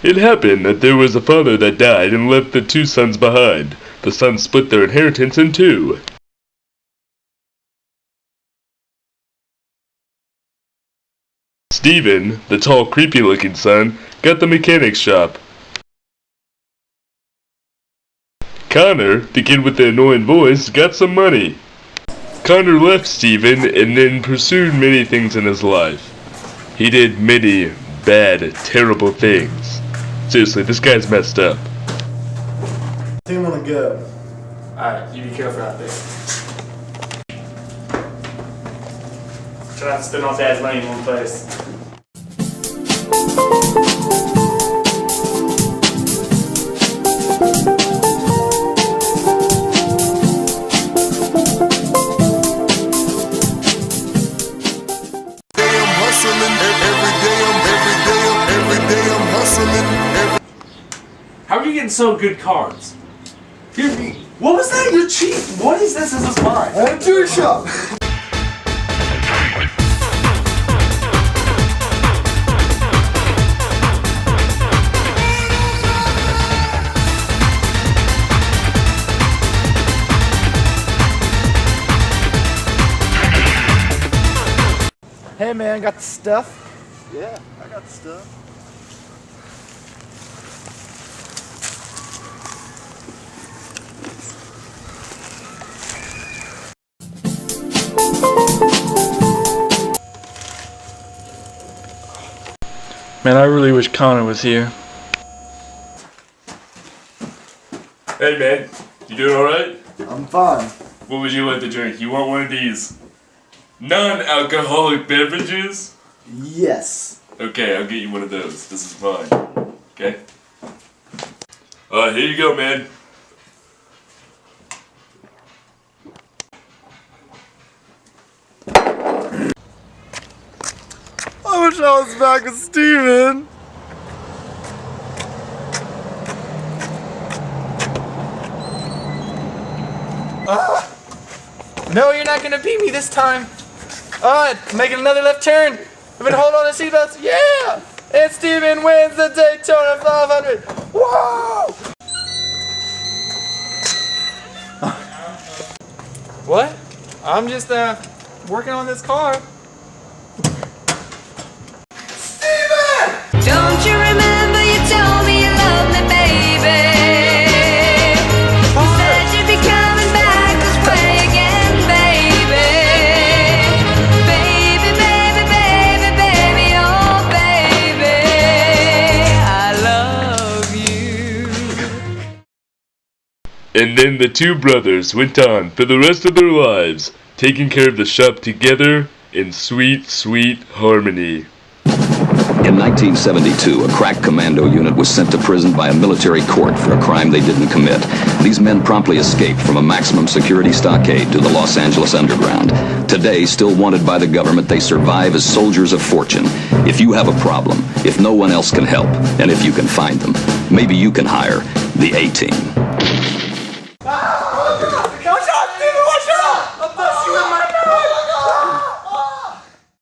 It happened that there was a father that died and left the two sons behind. The sons split their inheritance in two. Stephen, the tall, creepy-looking son, got the mechanic shop. Connor, the kid with the annoying voice, got some money. Connor left Stephen and then pursued many things in his life. He did many bad, terrible things. Seriously, this guy's messed up. I think I'm gonna go. Alright, you be careful out there. Try not to spend all Dad's money in one place. How are you getting so good cards? What was that? You're cheap. What is this? This is mine. I went to your shop. Hey man, got the stuff? Yeah, I got the stuff. Man, I really wish Connor was here. Hey man, you doing alright? I'm fine. What would you like to drink? You want one of these non-alcoholic beverages? Yes. Okay, I'll get you one of those. This is mine. Okay? Here you go, man. I wish I was back with Steven. No, you're not gonna beat me this time. Making another left turn. I've been holding on to seatbelts. Yeah! And Steven wins the Daytona 500. Whoa! What? I'm just working on this car. Don't you remember you told me you loved me, baby? You said you'd be coming back this way again, baby. Baby, baby, baby, baby, oh baby, I love you. And then the two brothers went on for the rest of their lives, taking care of the shop together in sweet, sweet harmony. In 1972, a crack commando unit was sent to prison by a military court for a crime they didn't commit. These men promptly escaped from a maximum security stockade to the Los Angeles underground. Today, still wanted by the government, they survive as soldiers of fortune. If you have a problem, if no one else can help, and if you can find them, maybe you can hire the A-Team.